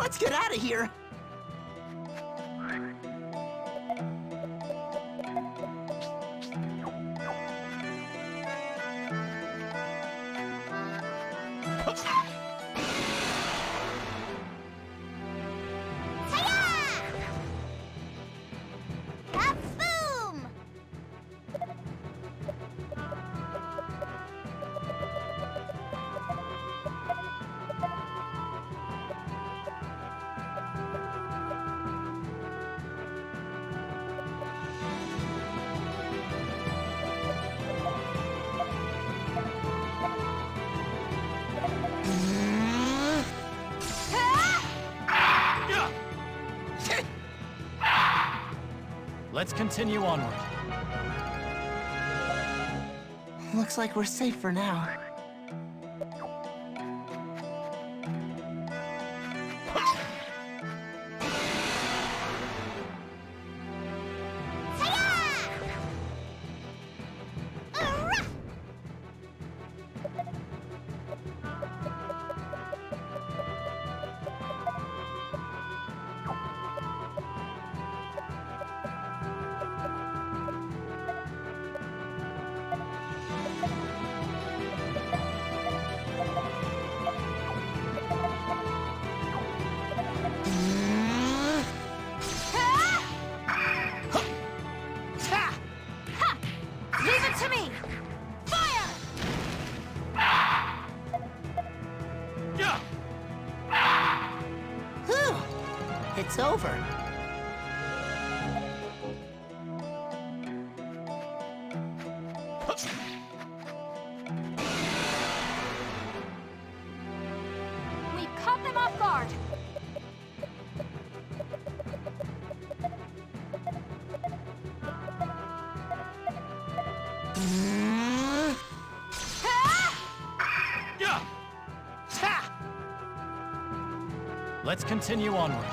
Let's get out of here! Let's continue onward. Looks like we're safe for now. It's over. We caught them off guard. Let's continue onward.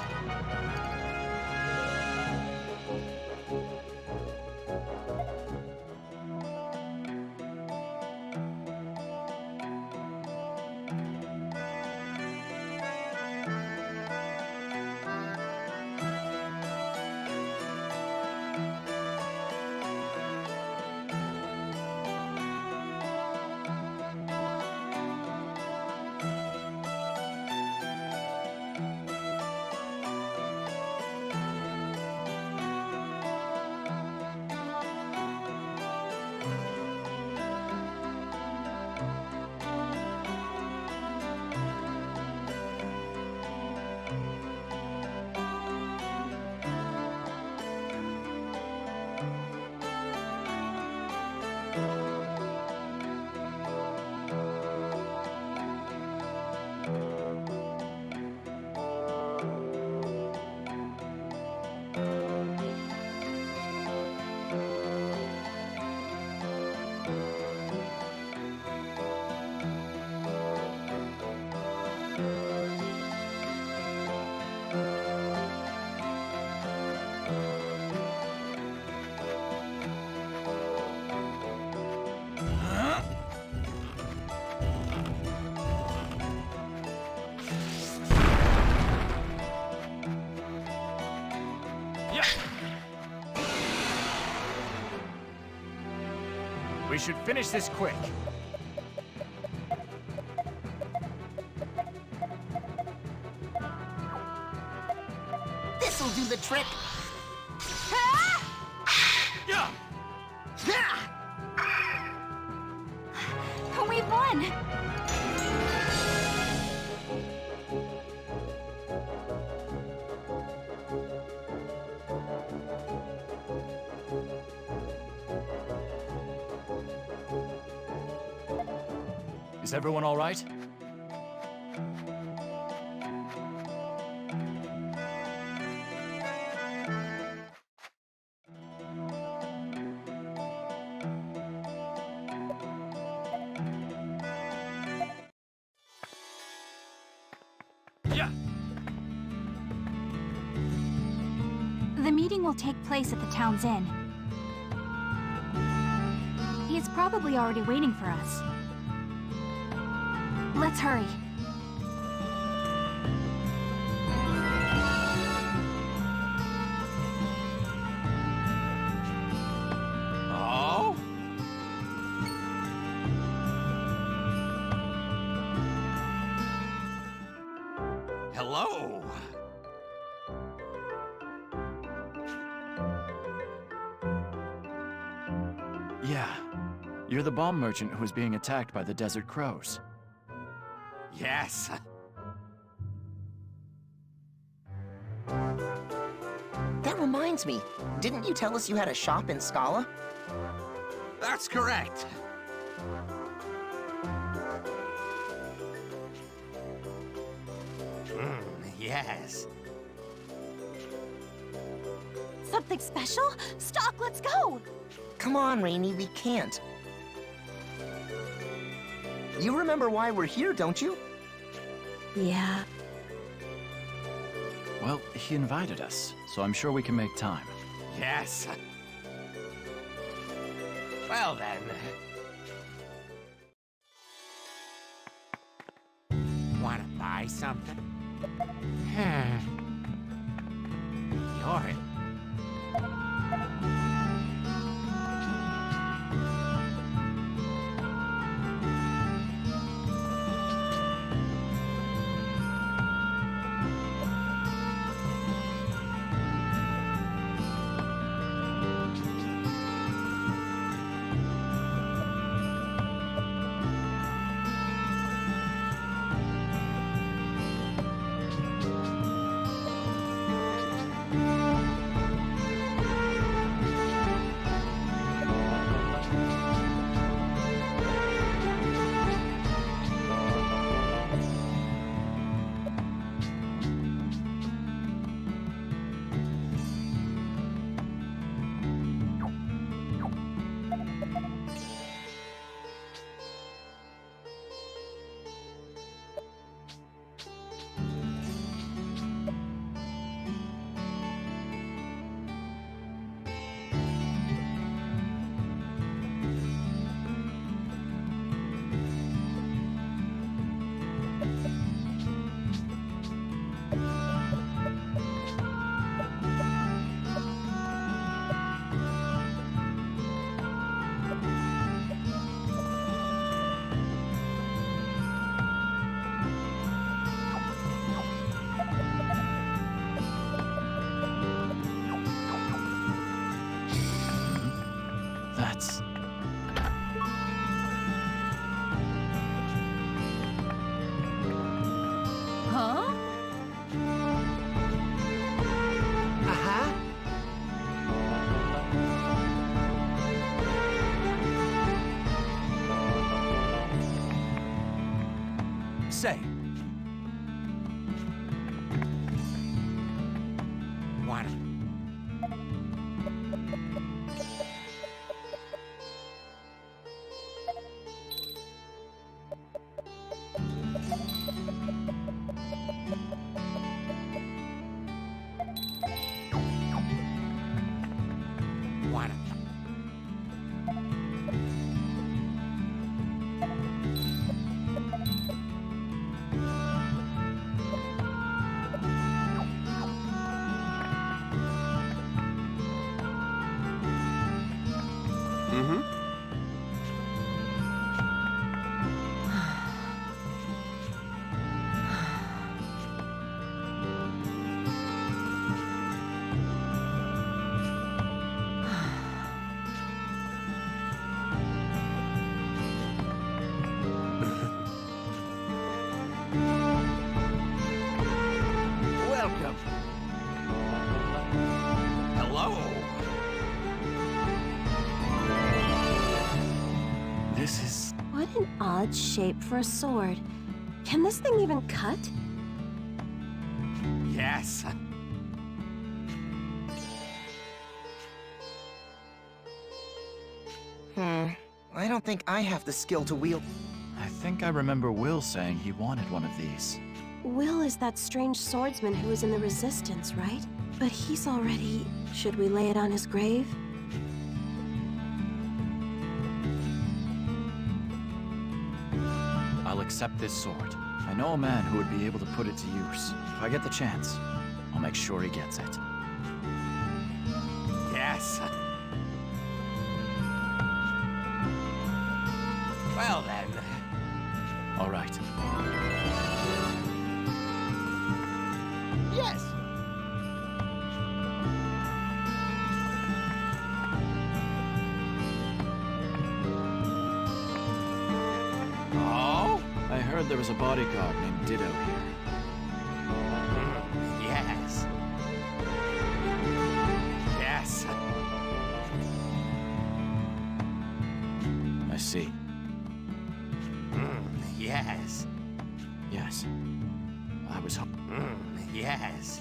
We should finish this quick. This'll do the trick. We won! Is everyone all right? The meeting will take place at the town's inn. He's probably already waiting for us. Let's hurry. Hello. Yeah. You're the bomb merchant who was being attacked by the Desert Crows. Yes. That reminds me. Didn't you tell us you had a shop in Scala? That's correct. Yes. Something special? Stock, let's go! Come on, Rainy, we can't. You remember why we're here, don't you? Yeah. Well, he invited us, so I'm sure we can make time. Yes. Well then. Wanna buy something? You're it. That's... Huh? Uh-huh. Say. Wanna... Wanna... Welcome. Hello. This is... What an odd shape for a sword. Can this thing even cut? Yes. I don't think I have the skill to wield... I think I remember Will saying he wanted one of these. Will is that strange swordsman who was in the Resistance, right? But he's already... Should we lay it on his grave? I'll accept this sword. I know a man who would be able to put it to use. If I get the chance, I'll make sure he gets it. Yes. Well then. All right. heard there was a bodyguard named Ditto here. Yes. Yes. I see. Yes. Yes. I was Yes.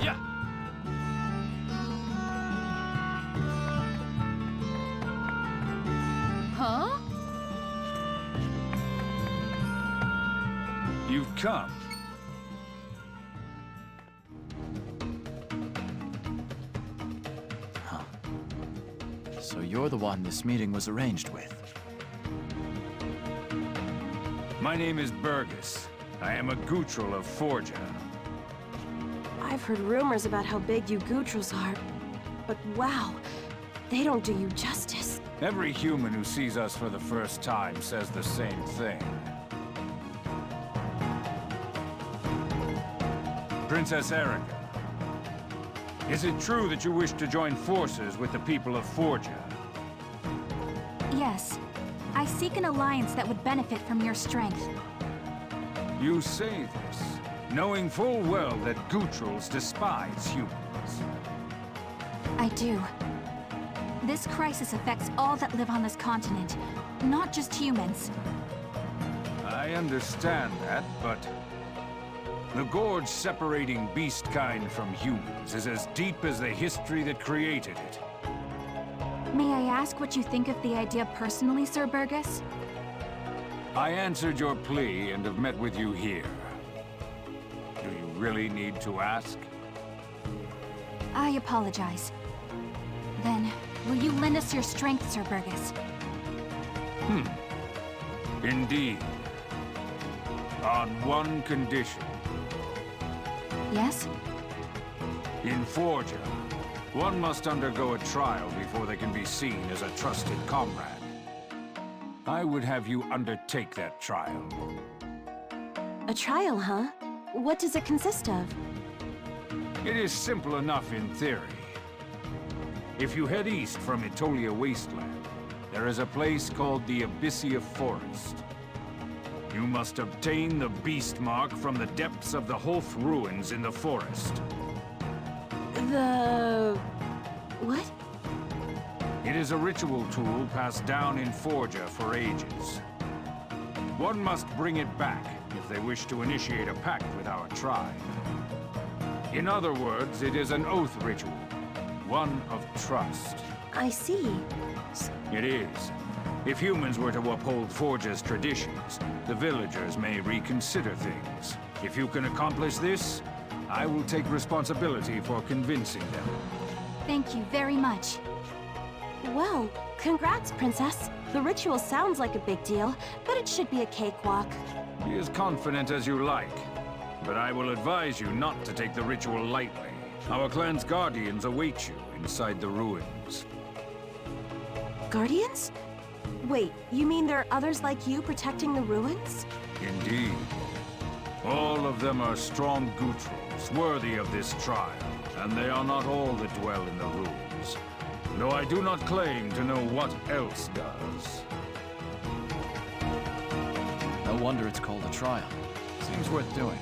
Yeah. Huh? You've come. So you're the one this meeting was arranged with. My name is Burgess. I am a Gutril of Forja. I've heard rumors about how big you Gutrils are, but wow, they don't do you justice. Every human who sees us for the first time says the same thing. Princess Erica, is it true that you wish to join forces with the people of Forja? Yes. I seek an alliance that would benefit from your strength. You say this, knowing full well that Gutrils despise humans. I do. This crisis affects all that live on this continent, not just humans. I understand that, but the gorge separating beast kind from humans is as deep as the history that created it. May I ask what you think of the idea personally, Sir Burgess? I answered your plea and have met with you here. Do you really need to ask? I apologize. Then, will you lend us your strength, Sir Burgess? Indeed. On one condition. Yes? In Forja, one must undergo a trial before they can be seen as a trusted comrade. I would have you undertake that trial. A trial, huh? What does it consist of? It is simple enough in theory. If you head east from Historia Wasteland, there is a place called the Abyssia Forest. You must obtain the beast mark from the depths of the Holth ruins in the forest. The... what? It is a ritual tool passed down in Forja for ages. One must bring it back if they wish to initiate a pact with our tribe. In other words, it is an oath ritual, one of trust. I see. It is. If humans were to uphold Forja's traditions, the villagers may reconsider things. If you can accomplish this, I will take responsibility for convincing them. Thank you very much. Well, congrats, Princess. The ritual sounds like a big deal, but it should be a cakewalk. Be as confident as you like, but I will advise you not to take the ritual lightly. Our clan's guardians await you inside the ruins. Guardians? Wait, you mean there are others like you protecting the ruins? Indeed. All of them are strong Gutrils, worthy of this trial, and they are not all that dwell in the ruins. Though I do not claim to know what else does. No wonder it's called a trial. Seems worth doing.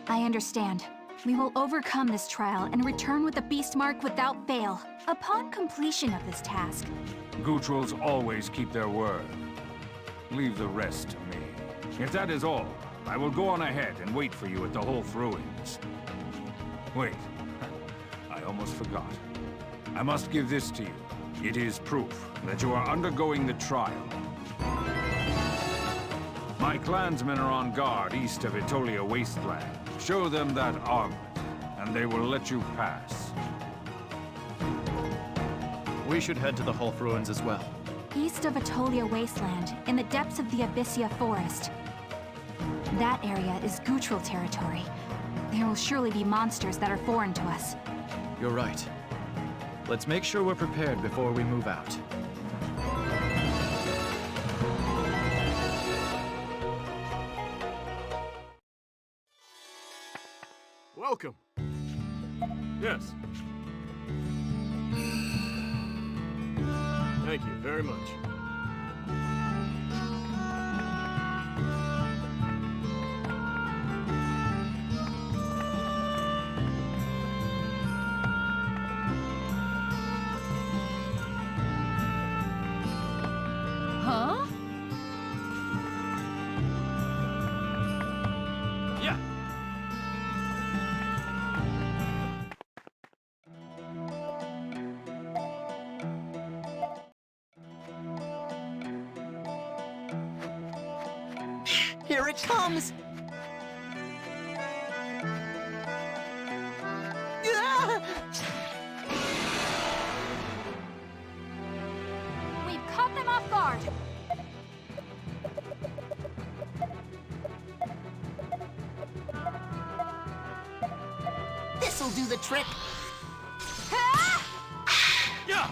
I understand. We will overcome this trial and return with the beast mark without fail. Upon completion of this task, Gutrils always keep their word. Leave the rest to me. If that is all, I will go on ahead and wait for you at the Holth ruins. Wait, I almost forgot. I must give this to you. It is proof that you are undergoing the trial. My clansmen are on guard east of Historia Wasteland. Show them that armlet, and they will let you pass. We should head to the Holth ruins as well. east of Atolia Wasteland, in the depths of the Abyssia Forest. That area is Gutril territory. There will surely be monsters that are foreign to us. You're right. Let's make sure we're prepared before we move out. Welcome. Yes. Thank you very much. Huh? Yeah. Here it comes! Ah! We've caught them off guard. This'll do the trick! Yeah.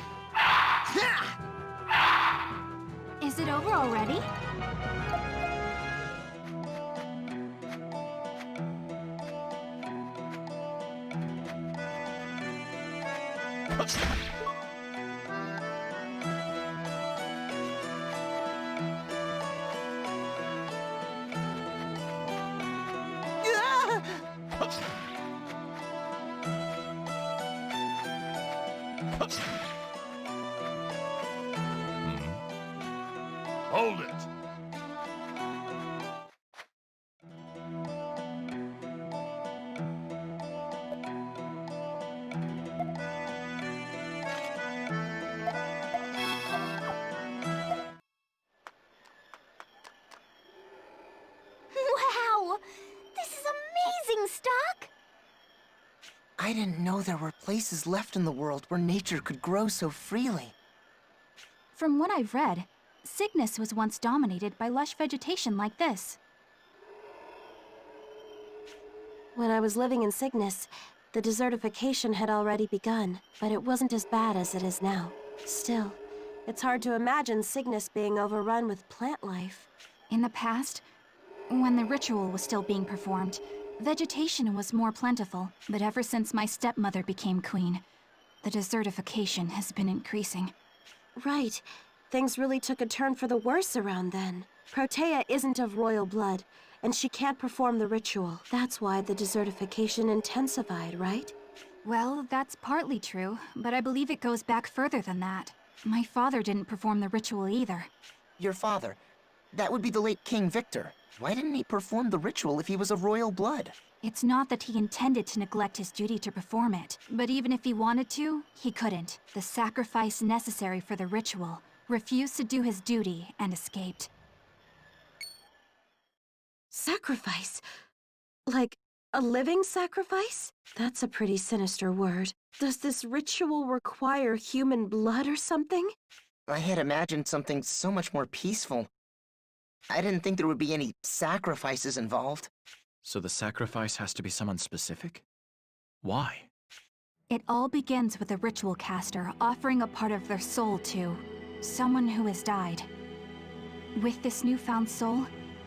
Is it over already? Hold it! Wow! This is amazing, Stock! I didn't know there were places left in the world where nature could grow so freely. From what I've read, Cygnus was once dominated by lush vegetation like this. When I was living in Cygnus, the desertification had already begun, but it wasn't as bad as it is now. Still, it's hard to imagine Cygnus being overrun with plant life. In the past, when the ritual was still being performed, vegetation was more plentiful, but ever since my stepmother became queen, the desertification has been increasing. Right. Things really took a turn for the worse around then. Protea isn't of royal blood, and she can't perform the ritual. That's why the desertification intensified, right? Well, that's partly true, but I believe it goes back further than that. My father didn't perform the ritual either. Your father, that would be the late King Victor. Why didn't he perform the ritual if he was of royal blood? It's not that he intended to neglect his duty to perform it, but even if he wanted to, he couldn't. The sacrifice necessary for the ritual refused to do his duty and escaped. Sacrifice? Like, a living sacrifice? That's a pretty sinister word. Does this ritual require human blood or something? I had imagined something so much more peaceful. I didn't think there would be any sacrifices involved. So the sacrifice has to be someone specific? Why? It all begins with a ritual caster offering a part of their soul to someone who has died. With this newfound soul,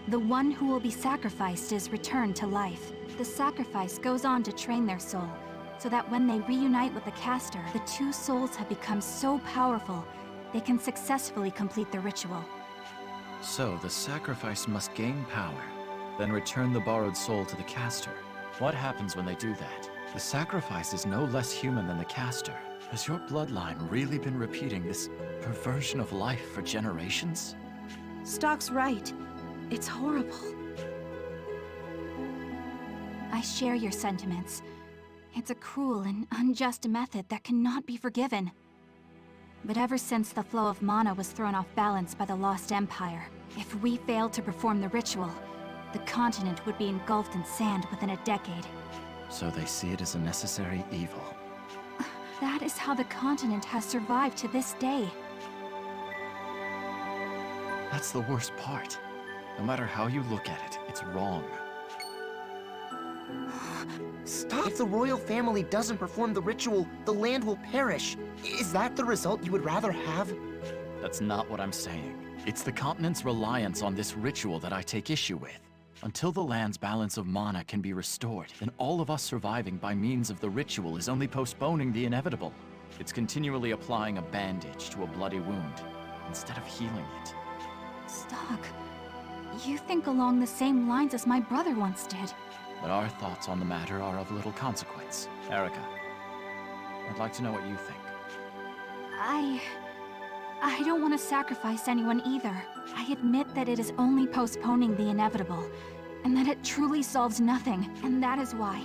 the one who will be sacrificed is returned to life. The sacrifice goes on to train their soul, so that when they reunite with the caster, the two souls have become so powerful, they can successfully complete the ritual. So the sacrifice must gain power, then return the borrowed soul to the caster. What happens when they do that? The sacrifice is no less human than the caster. Has your bloodline really been repeating this perversion of life for generations? Stock's right. It's horrible. I share your sentiments. It's a cruel and unjust method that cannot be forgiven. But ever since the flow of mana was thrown off balance by the Lost Empire, if we failed to perform the ritual, the continent would be engulfed in sand within a decade. So they see it as a necessary evil. That is how the continent has survived to this day. That's the worst part. No matter how you look at it, it's wrong. Stop! If the royal family doesn't perform the ritual, the land will perish. Is that the result you would rather have? That's not what I'm saying. It's the continent's reliance on this ritual that I take issue with. Until the land's balance of mana can be restored, then all of us surviving by means of the ritual is only postponing the inevitable. It's continually applying a bandage to a bloody wound, instead of healing it. Stock, you think along the same lines as my brother once did. But our thoughts on the matter are of little consequence. Erica, I'd like to know what you think. I don't want to sacrifice anyone either. I admit that it is only postponing the inevitable, and that it truly solves nothing, and that is why.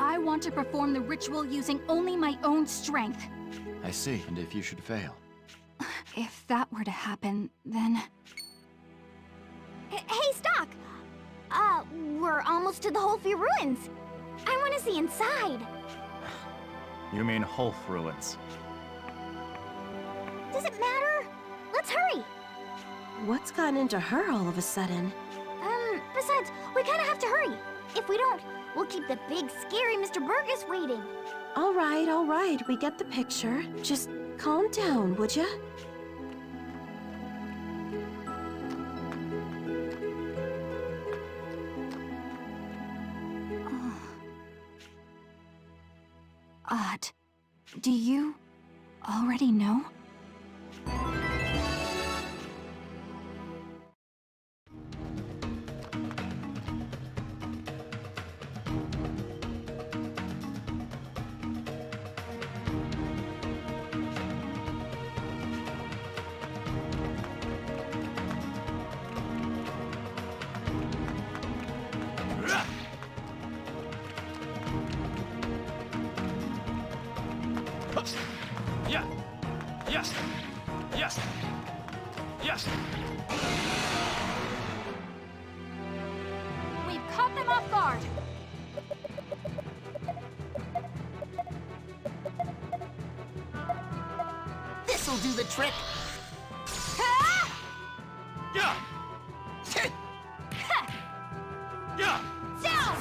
I want to perform the ritual using only my own strength. I see, and if you should fail? If that were to happen, then... Hey, Stock! We're almost to the Holfi ruins. I want to see inside. You mean Hulf ruins? Does it matter? Let's hurry! What's gotten into her all of a sudden? Besides, we kinda have to hurry. If we don't, we'll keep the big, scary Mr. Burgess waiting. All right, we get the picture. Just calm down, would ya? Do you already know? Yeah! Yes! Yes! Yes! We've caught them off guard! This'll do the trick! Yeah! Yeah! Down!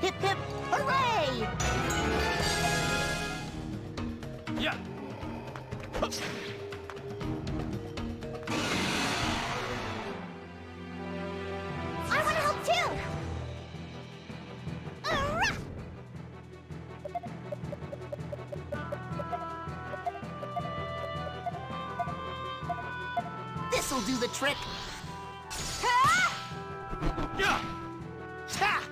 Hip hip, hooray! Yeah! I want to help too! This'll do the trick! Yeah! Ha!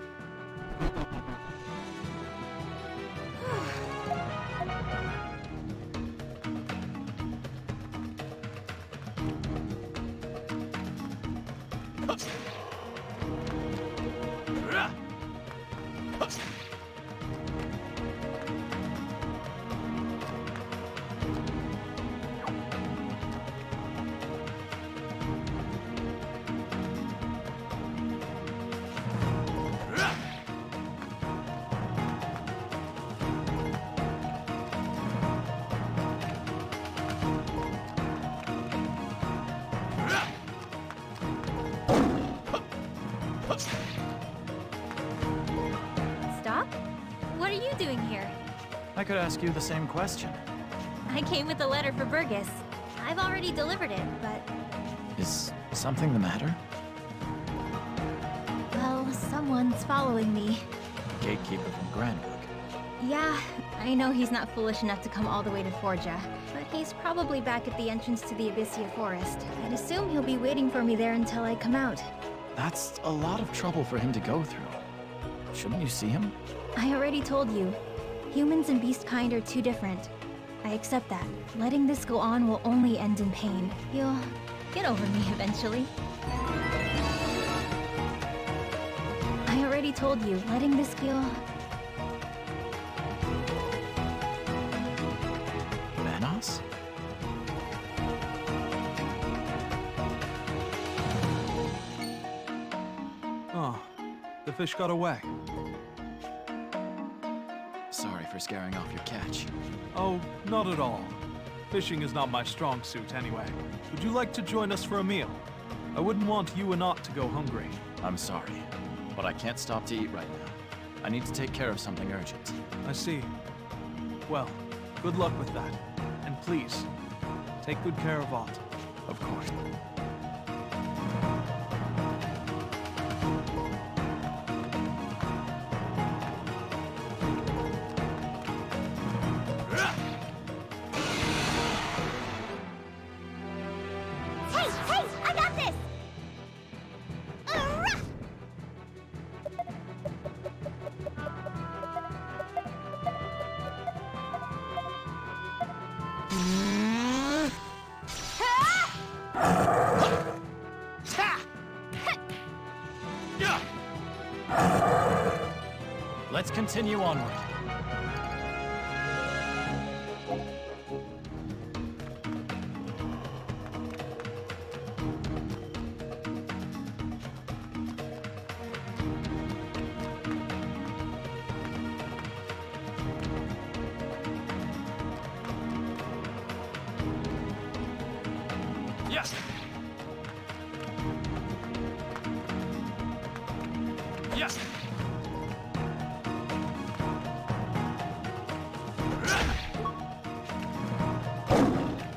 Stock? What are you doing here? I could ask you the same question. I came with a letter for Burgess. I've already delivered it, but... Is something the matter? well, someone's following me. Gatekeeper from Grandbrook. Yeah, I know he's not foolish enough to come all the way to Forja, but he's probably back at the entrance to the Abyssia Forest. I'd assume he'll be waiting for me there until I come out. That's a lot of trouble for him to go through. Shouldn't you see him? I already told you. Humans and beast kind are too different. I accept that. Letting this go on will only end in pain. You'll get over me eventually. I already told you, letting this go... Manos? Oh, the fish got away. Sorry for scaring off your catch. Oh, not at all. Fishing is not my strong suit anyway. Would you like to join us for a meal? I wouldn't want you and Art to go hungry. I'm sorry, but I can't stop to eat right now. I need to take care of something urgent. I see. Well, good luck with that. And please, take good care of Art. Of course. Hey, hey, I got this! Let's continue onward. Yes! Yes!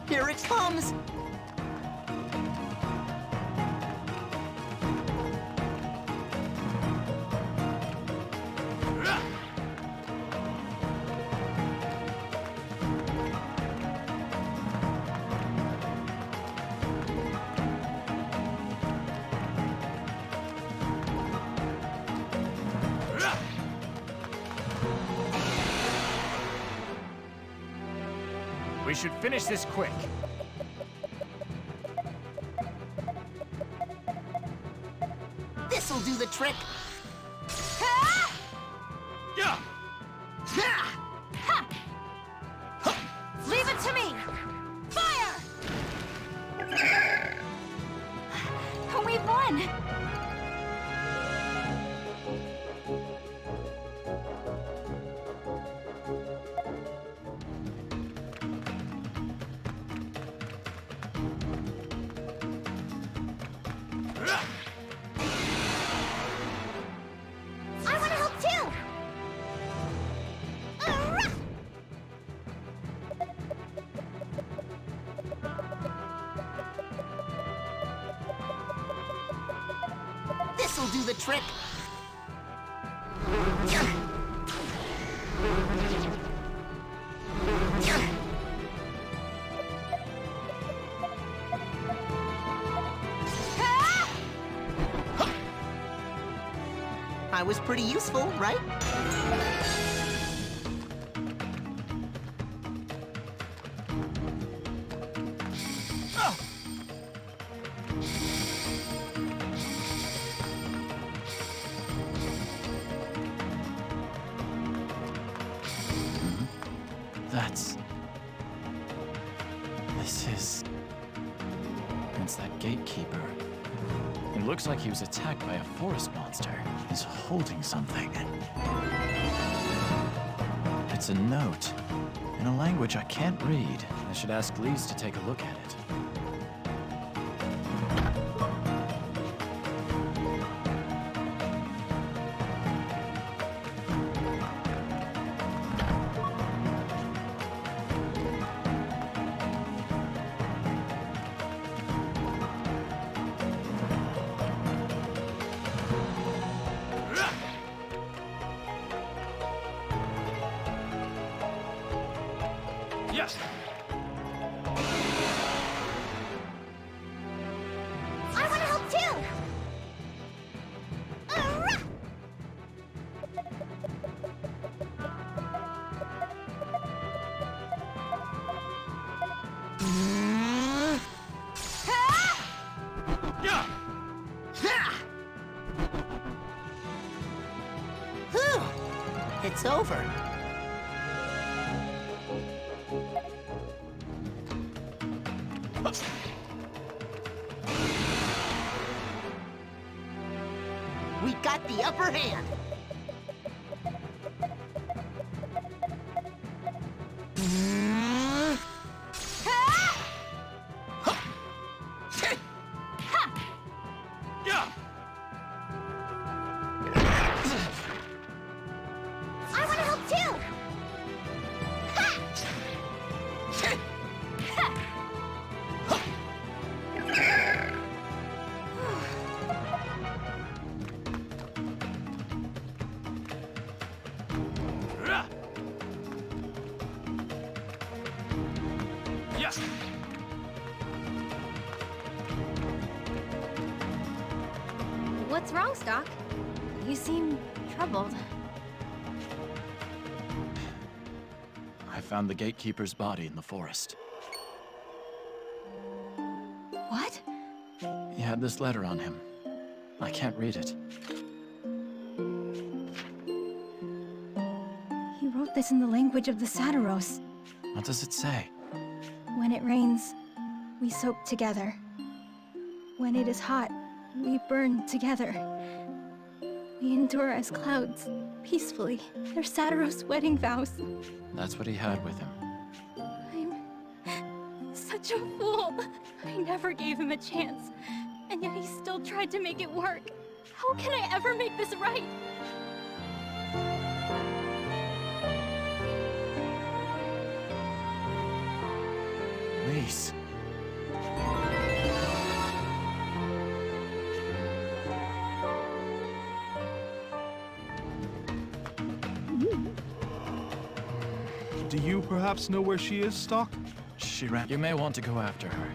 Here it comes! We should finish this quick. This'll do the trick! Yeah! Leave it to me! Fire! We won! I want to help too! This'll do the trick! I was pretty useful, right? It's that gatekeeper. It looks like he was attacked by a forest monster. He's holding something. It's a note in a language I can't read. I should ask Lise to take a look at it. Yes! I want to help too! Yeah! Whew! It's over. We got the upper hand. What's wrong, Stock? You seem troubled. I found the gatekeeper's body in the forest. What? He had this letter on him. I can't read it. He wrote this in the language of the Satiros. What does it say? When it rains, we soak together. When it is hot, we burn together. We endure as clouds, peacefully. They're Satiros' wedding vows. That's what he had with him. I'm such a fool. I never gave him a chance, and yet he still tried to make it work. How can I ever make this right? Lise. Do you perhaps know where she is, Stock? She ran. You may want to go after her.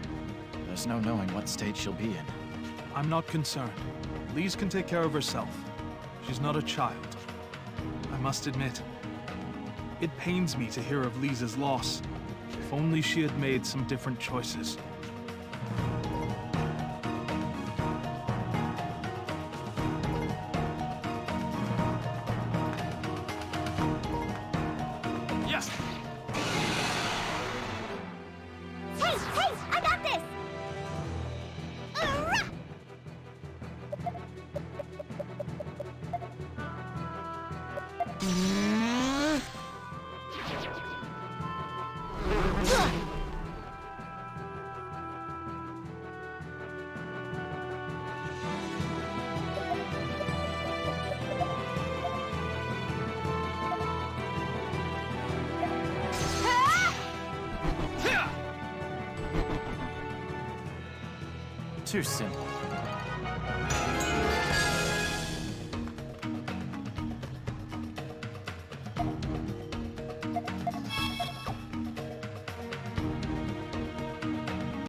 There's no knowing what state she'll be in. I'm not concerned. Lise can take care of herself. She's not a child. I must admit, it pains me to hear of Lisa's loss. If only she had made some different choices. Yes! Hey, I got this! Too simple.